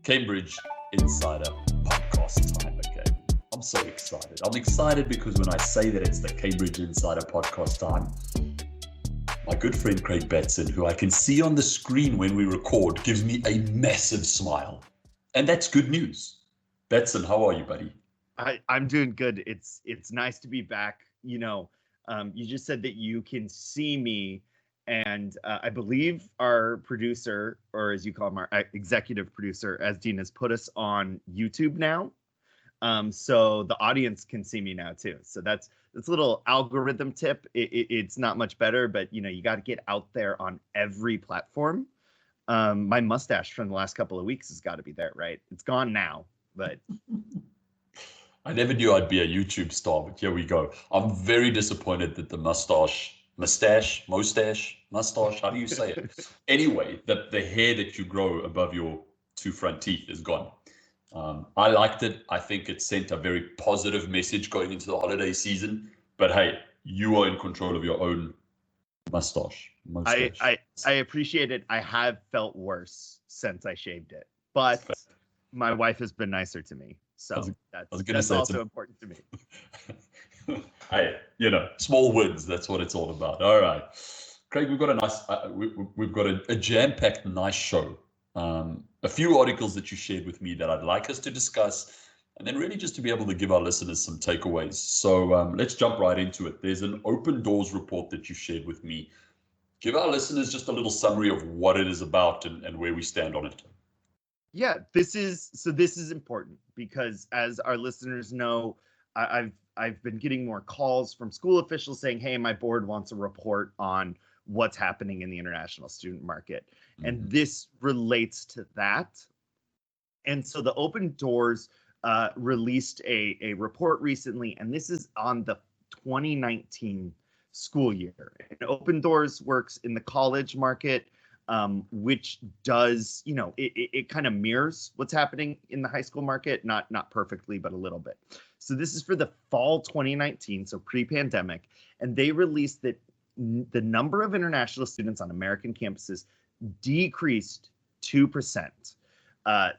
Cambridge Insider podcast time again. I'm so excited. I'm excited because when I say that it's the Cambridge Insider podcast time, my good friend Craig Batson, who I can see on the screen when we record, gives me a massive smile. And that's good news. Batson, how are you, buddy? I'm doing good. It's nice to be back. You just said that you can see me, and I believe our producer, or as you call him, our executive producer, as Dean, has put us on YouTube now. So the audience can see me now too. So that's a little algorithm tip. It's not much better, but you got to get out there on every platform. My mustache from the last couple of weeks has got to be there, right? It's gone now, but. I never knew I'd be a YouTube star, but here we go. I'm very disappointed that the mustache, how do you say it? Anyway, the hair that you grow above your two front teeth is gone. I liked it. I think it sent a very positive message going into the holiday season. But hey, you are in control of your own mustache. I appreciate it. I have felt worse since I shaved it, but my wife has been nicer to me. So that's also important to me. Hey, small wins. That's what it's all about. All right, Craig, we've got a nice, we've got a jam-packed, nice show. A few articles that you shared with me that I'd like us to discuss, and then really just to be able to give our listeners some takeaways. So let's jump right into it. There's an open doors report that you shared with me. Give our listeners just a little summary of what it is about and where we stand on it. Yeah, this is important because, as our listeners know, I've been getting more calls from school officials saying, "Hey, my board wants a report on what's happening in the international student market," and this relates to that. And so the Open Doors released a report recently, and this is on the 2019 school year. And Open Doors works in the college market. Which does, it kind of mirrors what's happening in the high school market, not perfectly, but a little bit. So this is for the fall 2019, so pre-pandemic, and they released that the number of international students on American campuses decreased 2%.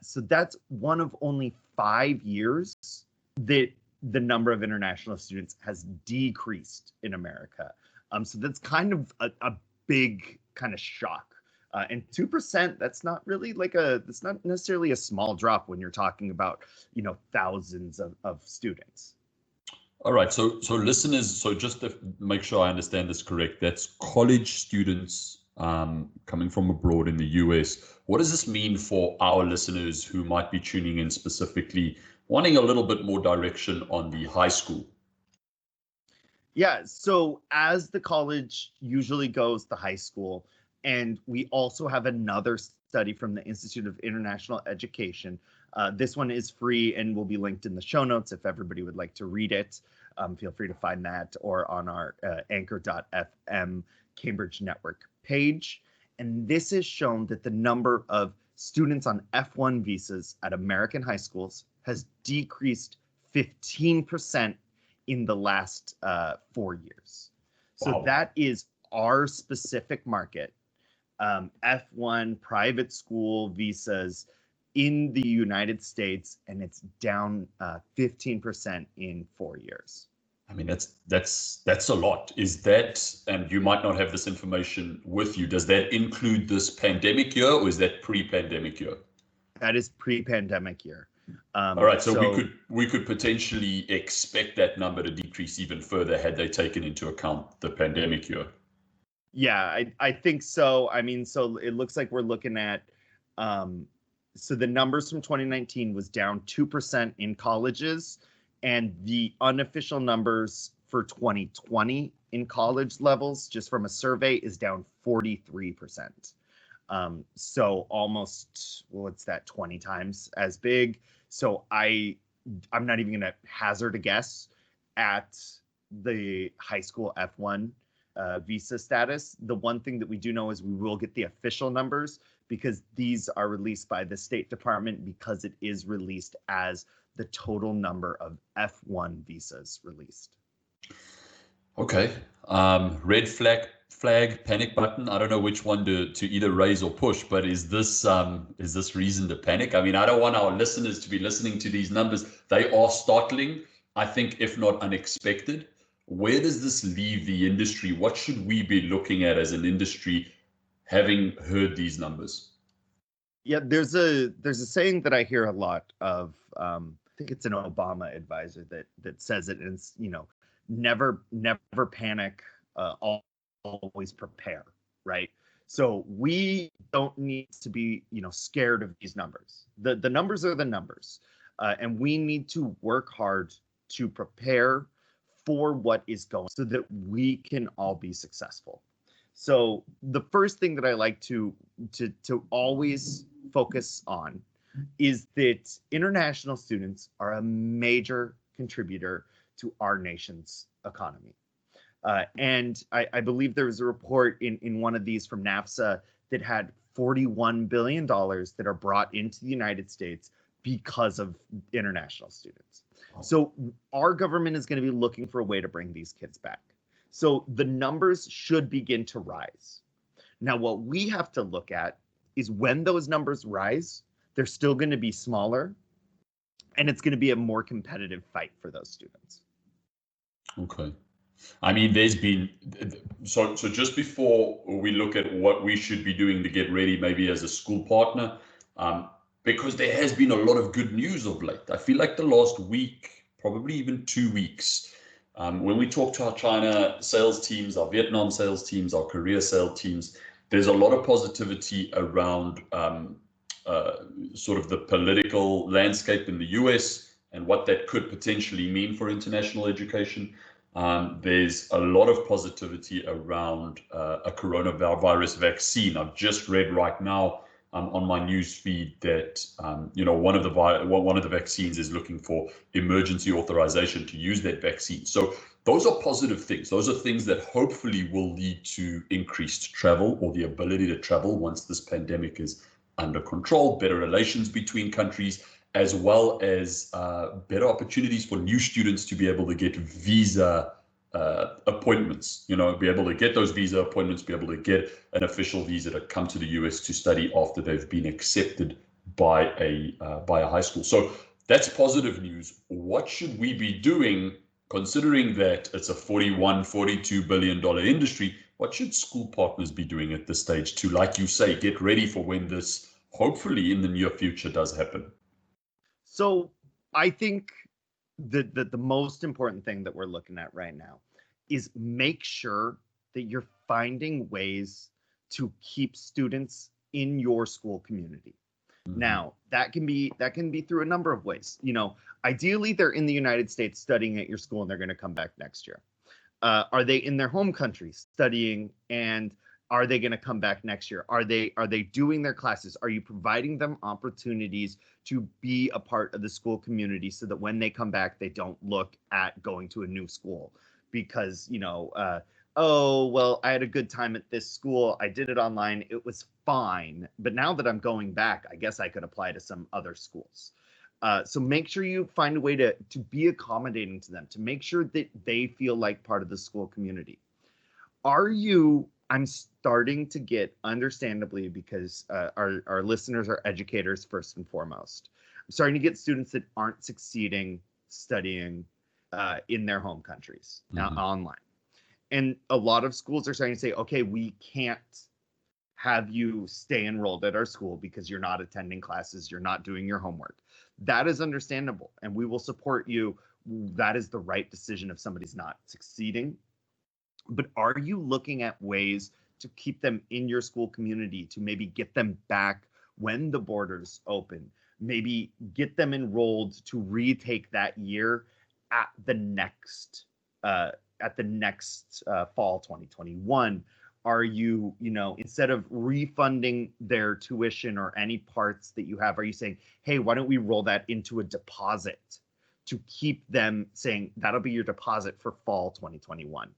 So that's one of only 5 years that the number of international students has decreased in America. So that's kind of a big kind of shock. And 2%, that's not really that's not necessarily a small drop when you're talking about, thousands of students. All right. So listeners, so just to make sure I understand this correct, that's college students coming from abroad in the US. What does this mean for our listeners who might be tuning in specifically, wanting a little bit more direction on the high school? Yeah. So as the college usually goes, the high school. And we also have another study from the Institute of International Education. This one is free and will be linked in the show notes if everybody would like to read it. Feel free to find that or on our anchor.fm Cambridge Network page. And this has shown that the number of students on F1 visas at American high schools has decreased 15% in the last 4 years. So wow. That is our specific market. F1 private school visas in the United States, and it's down 15% in 4 years. I mean, that's a lot. Is that, and you might not have this information with you, does that include this pandemic year, or is that pre-pandemic year? That is pre-pandemic year. All right, so we could potentially expect that number to decrease even further had they taken into account the pandemic year. Yeah, I think so. I mean, so it looks like we're looking at, so the numbers from 2019 was down 2% in colleges, and the unofficial numbers for 2020 in college levels, just from a survey, is down 43%. So almost, what's that, 20 times as big. So I'm not even going to hazard a guess at the high school F1 visa status. The one thing that we do know is we will get the official numbers because these are released by the State Department because it is released as the total number of F1 visas released. Okay. Red flag flag, panic button? I don't know which one to either raise or push, but is this reason to panic? I mean, I don't want our listeners to be listening to these numbers. They are startling, I think, if not unexpected. Where does this leave the industry? What should we be looking at as an industry, having heard these numbers? Yeah, there's a saying that I hear a lot of. I think it's an Obama advisor that says it, and it's, never panic, always prepare, right? So we don't need to be, scared of these numbers. The numbers are the numbers, and we need to work hard to prepare for what is going, so that we can all be successful. So the first thing that I like to always focus on is that international students are a major contributor to our nation's economy. And I believe there was a report in one of these from NAFSA that had $41 billion that are brought into the United States because of international students. So our government is going to be looking for a way to bring these kids back. So the numbers should begin to rise. Now, what we have to look at is when those numbers rise, they're still going to be smaller, and it's going to be a more competitive fight for those students. Okay. I mean, there's been, so just before we look at what we should be doing to get ready, maybe as a school partner, because there has been a lot of good news of late. I feel like the last week, probably even 2 weeks, when we talk to our China sales teams, our Vietnam sales teams, our Korea sales teams, there's a lot of positivity around sort of the political landscape in the US and what that could potentially mean for international education. There's a lot of positivity around a coronavirus vaccine. I've just read right now on my news feed that one of the vaccines is looking for emergency authorization to use that vaccine. So those are positive things. Those are things that hopefully will lead to increased travel, or the ability to travel once this pandemic is under control, better relations between countries, as well as better opportunities for new students to be able to get visa appointments, be able to get those visa appointments, be able to get an official visa to come to the US to study after they've been accepted by a high school. So that's positive news. What should we be doing, considering that it's a $42 billion industry? What should school partners be doing at this stage to, like you say, get ready for when this hopefully in the near future does happen? So I think that the most important thing that we're looking at right now is make sure that you're finding ways to keep students in your school community. Mm-hmm. Now, that can be through a number of ways. Ideally, they're in the United States studying at your school, and they're going to come back next year. Are they in their home country studying, and are they going to come back next year? Are they doing their classes? Are you providing them opportunities to be a part of the school community so that when they come back, they don't look at going to a new school because, oh, well, I had a good time at this school. I did it online. It was fine. But now that I'm going back, I guess I could apply to some other schools. So make sure you find a way to be accommodating to them, to make sure that they feel like part of the school community. I'm starting to get, understandably, because our listeners are educators first and foremost, I'm starting to get students that aren't succeeding studying in their home countries, online. And a lot of schools are starting to say, okay, we can't have you stay enrolled at our school because you're not attending classes, you're not doing your homework. That is understandable, and we will support you. That is the right decision if somebody's not succeeding. But are you looking at ways to keep them in your school community, to maybe get them back when the borders open, maybe get them enrolled to retake that year at the next fall 2021? Are you, instead of refunding their tuition or any parts that you have, are you saying, hey, why don't we roll that into a deposit to keep them, saying that'll be your deposit for fall 2021?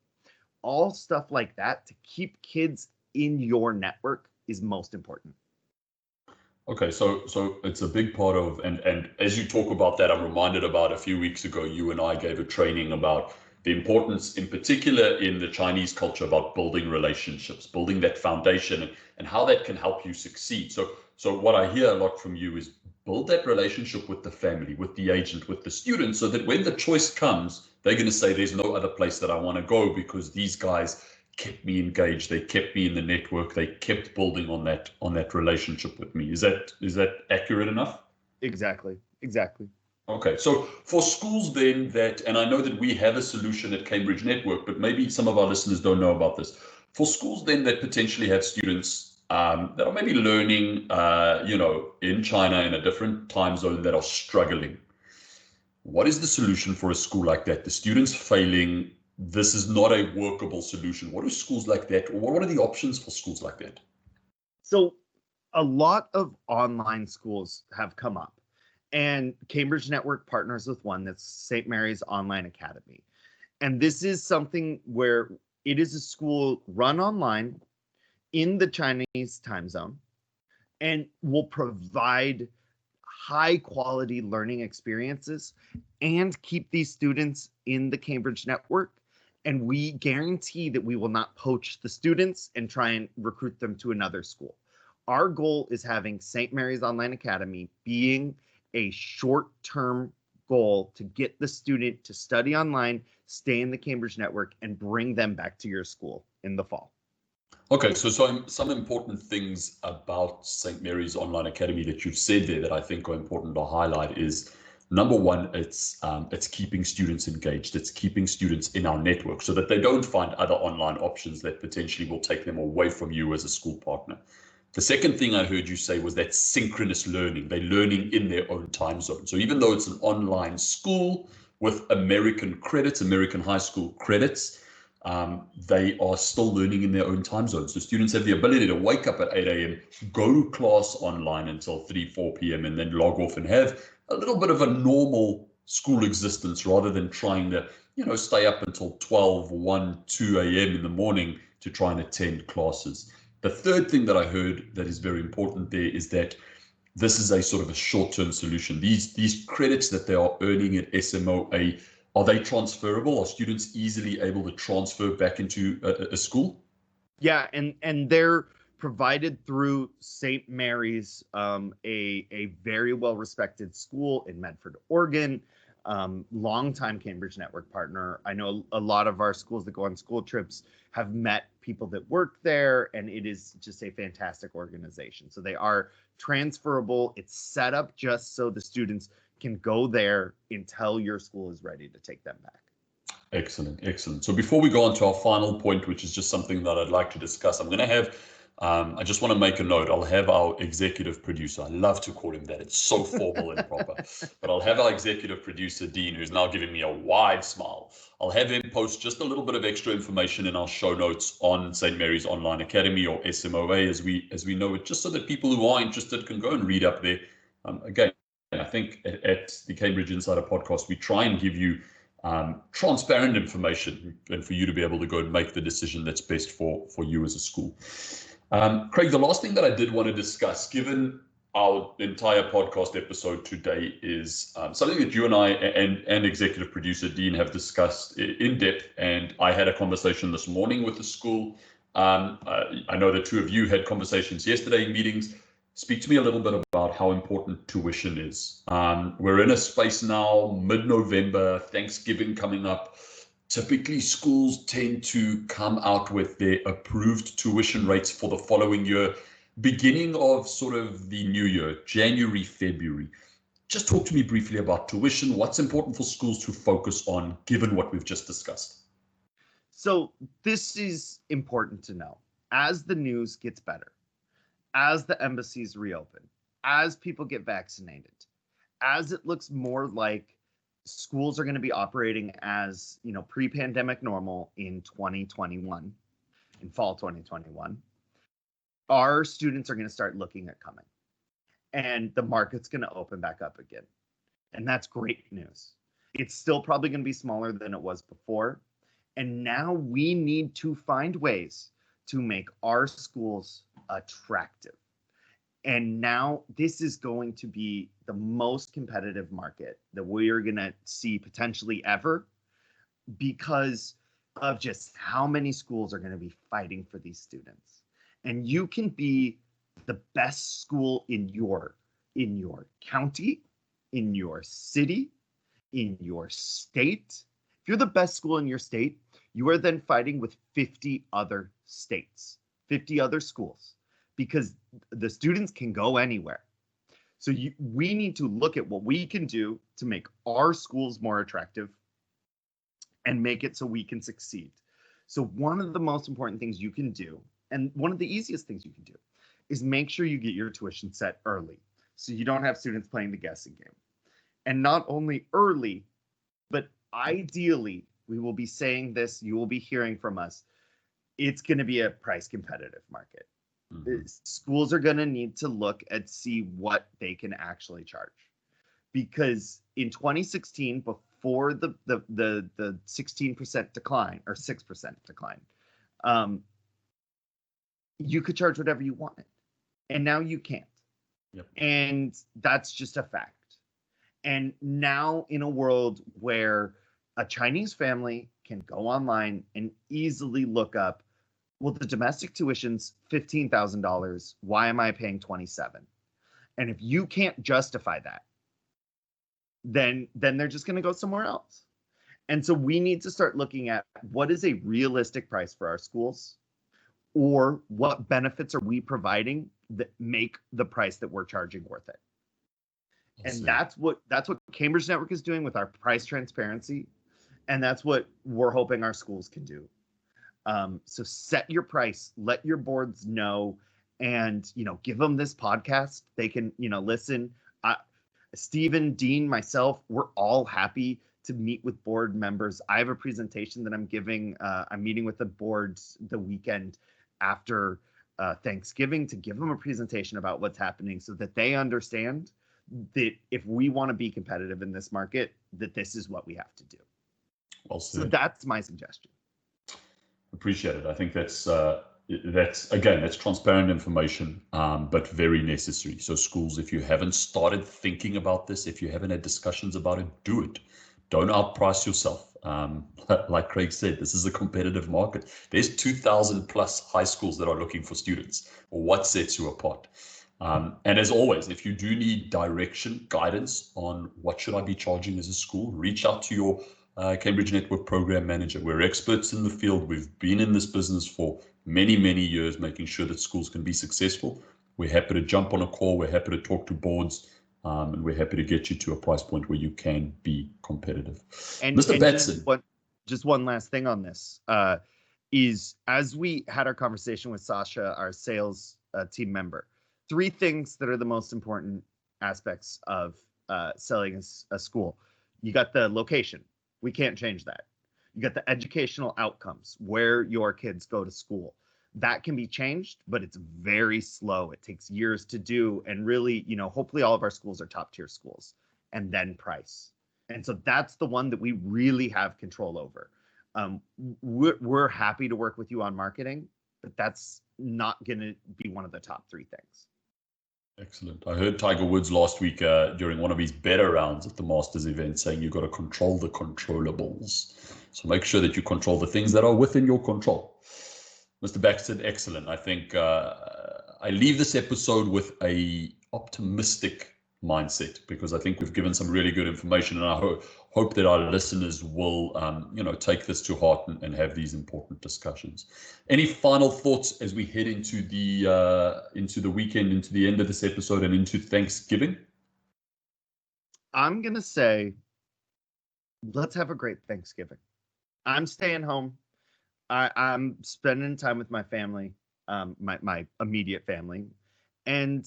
All stuff like that to keep kids in your network is most important. Okay, so it's a big part of, and as you talk about that, I'm reminded about a few weeks ago, you and I gave a training about the importance in particular in the Chinese culture about building relationships, building that foundation, and how that can help you succeed. So what I hear a lot from you is build that relationship with the family, with the agent, with the student, so that when the choice comes, they're going to say, there's no other place that I want to go because these guys kept me engaged. They kept me in the network. They kept building on that relationship with me. Is that accurate enough? Exactly. Okay, so for schools then that, and I know that we have a solution at Cambridge Network, but maybe some of our listeners don't know about this. For schools then that potentially have students that are maybe learning, in China in a different time zone that are struggling, what is the solution for a school like that? The students failing, this is not a workable solution. What do schools like that, or what are the options for schools like that? So a lot of online schools have come up, and Cambridge Network partners with one that's St. Mary's Online Academy. And this is something where it is a school run online in the Chinese time zone and will provide high quality learning experiences and keep these students in the Cambridge Network. And we guarantee that we will not poach the students and try and recruit them to another school. Our goal is having St. Mary's Online Academy being a short-term goal to get the student to study online, stay in the Cambridge Network, and bring them back to your school in the fall. Okay, so some important things about St. Mary's Online Academy that you've said there that I think are important to highlight is, number one, it's keeping students engaged. It's keeping students in our network so that they don't find other online options that potentially will take them away from you as a school partner. The second thing I heard you say was that synchronous learning. They're learning in their own time zone. So even though it's an online school with American credits, American high school credits, they are still learning in their own time zone. So students have the ability to wake up at 8 a.m., go to class online until 3, 4 p.m., and then log off and have a little bit of a normal school existence rather than trying to, stay up until 12, 1, 2 a.m. in the morning to try and attend classes. The third thing that I heard that is very important there is that this is a sort of a short-term solution. These credits that they are earning at SMOA, are they transferable? Are students easily able to transfer back into a school? Yeah, and they're provided through St. Mary's, a very well-respected school in Medford, Oregon. Longtime Cambridge Network partner. I know a lot of our schools that go on school trips have met people that work there, and it is just a fantastic organization. So they are transferable. It's set up just so the students can go there until your school is ready to take them back. Excellent. So before we go on to our final point, which is just something that I'd like to discuss, I'm going to have, I just want to make a note. I'll have our executive producer. I love to call him that. It's so formal and proper. But I'll have our executive producer, Dean, who's now giving me a wide smile. I'll have him post just a little bit of extra information in our show notes on St. Mary's Online Academy, or SMOA as we know it, just so that people who are interested can go and read up there. Again, I think at the Cambridge Insider podcast, we try and give you transparent information and for you to be able to go and make the decision that's best for you as a school. Craig, the last thing that I did want to discuss, given our entire podcast episode today, is something that you and I and executive producer Dean have discussed in depth, and I had a conversation this morning with the school. I know the two of you had conversations yesterday in meetings. Speak to me a little bit about how important tuition is. We're in a space now, mid-November, Thanksgiving coming up. Typically, schools tend to come out with their approved tuition rates for the following year, beginning of sort of the new year, January, February. Just talk to me briefly about tuition. What's important for schools to focus on, given what we've just discussed? So this is important to know. As the news gets better, as the embassies reopen, as people get vaccinated, as it looks more like schools are going to be operating as, pre-pandemic normal in 2021, in fall 2021, our students are going to start looking at coming, and the market's going to open back up again. And that's great news. It's still probably going to be smaller than it was before. And now we need to find ways to make our schools attractive. And now this is going to be the most competitive market that we are going to see potentially ever. because of just how many schools are going to be fighting for these students. And you can be the best school in your county, in your city, in your state. If you're the best school in your state, you are then fighting with 50 other states, 50 other schools, because the students can go anywhere. So we need to look at what we can do to make our schools more attractive and make it so we can succeed. So one of the most important things you can do, and one of the easiest things you can do, is make sure you get your tuition set early so you don't have students playing the guessing game. And not only early, but ideally, we will be saying this, you will be hearing from us, it's going to be a price competitive market. Mm-hmm. Schools are going to need to look and see what they can actually charge. Because in 2016, before the 16% decline or 6% decline, you could charge whatever you wanted. And now you can't. Yep. And that's just a fact. And now in a world where a Chinese family can go online and easily look up, well, the domestic tuition's $15,000. Why am I paying $27,000? And if you can't justify that, then they're just going to go somewhere else. And so we need to start looking at what is a realistic price for our schools, or what benefits are we providing that make the price that we're charging worth it. And that's what Cambridge Network is doing with our price transparency. And that's what we're hoping our schools can do. So set your price, let your boards know, and, give them this podcast. They can, listen. Stephen, Dean, myself, we're all happy to meet with board members. I have a presentation that I'm giving. I'm meeting with the boards the weekend after Thanksgiving to give them a presentation about what's happening so that they understand that if we want to be competitive in this market, that this is what we have to do. Well said. So that's my suggestion. Appreciate it. I think that's transparent information, but very necessary. So schools, if you haven't started thinking about this, if you haven't had discussions about it, do it. Don't outprice yourself. Like Craig said, this is a competitive market. There's 2,000 plus high schools that are looking for students. What sets you apart? And as always, if you do need direction, guidance on what should I be charging as a school, reach out to your Cambridge Network Program Manager. We're experts in the field. We've been in this business for many, many years, making sure that schools can be successful. We're happy to jump on a call. We're happy to talk to boards, and we're happy to get you to a price point where you can be competitive. And Mr. Batson. Just one last thing on this is, as we had our conversation with Sasha, our sales team member, 3 things that are the most important aspects of selling a school. You got the location. We can't change that. You got the educational outcomes, where your kids go to school. That can be changed, but it's very slow. It takes years to do. And really, hopefully all of our schools are top tier schools. And then price. And so that's the one that we really have control over. We're happy to work with you on marketing, but that's not going to be one of the top 3 things. Excellent. I heard Tiger Woods last week during one of his better rounds at the Masters event saying you've got to control the controllables. So make sure that you control the things that are within your control. Mr. Baxter, excellent. I think I leave this episode with a optimistic mindset, because I think we've given some really good information, and I hope that our listeners will take this to heart and have these important discussions. Any final thoughts as we head into the weekend, into the end of this episode, and into Thanksgiving? I'm gonna say, let's have a great Thanksgiving. I'm staying home. I'm spending time with my family, my immediate family, and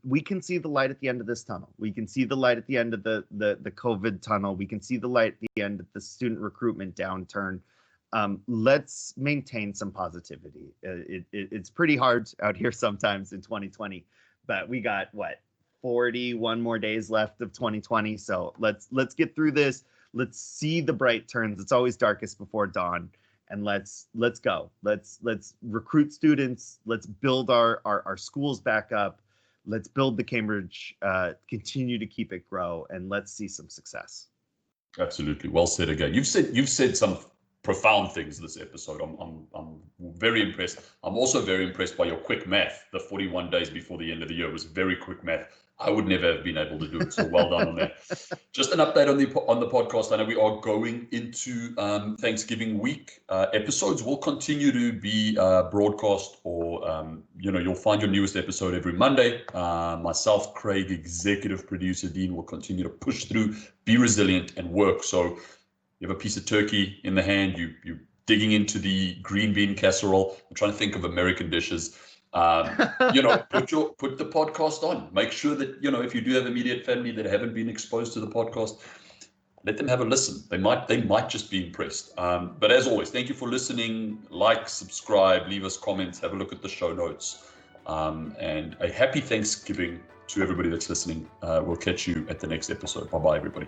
we can see the light at the end of this tunnel. We can see the light at the end of the COVID tunnel. We can see the light at the end of the student recruitment downturn. Let's maintain some positivity. It's pretty hard out here sometimes in 2020, but we got 41 more days left of 2020. So let's get through this. Let's see the bright turns. It's always darkest before dawn. And let's go. Let's recruit students. Let's build our schools back up. Let's build the Cambridge, continue to keep it grow, and let's see some success. Absolutely. Well said again. You've said some profound things this episode. I'm very impressed. I'm also very impressed by your quick math. The 41 days before the end of the year was very quick math. I would never have been able to do it. So well done on that. Just an update on the podcast. I know we are going into Thanksgiving week. Episodes will continue to be broadcast, or you'll find your newest episode every Monday. Myself, Craig, executive producer Dean, will continue to push through, be resilient, and work. So you have a piece of turkey in the hand. You're digging into the green bean casserole. I'm trying to think of American dishes. Put the podcast on. Make sure that, if you do have immediate family that haven't been exposed to the podcast, let them have a listen. They might just be impressed. But as always, thank you for listening. Like, subscribe, leave us comments, have a look at the show notes. And a happy Thanksgiving to everybody that's listening. We'll catch you at the next episode. Bye-bye, everybody.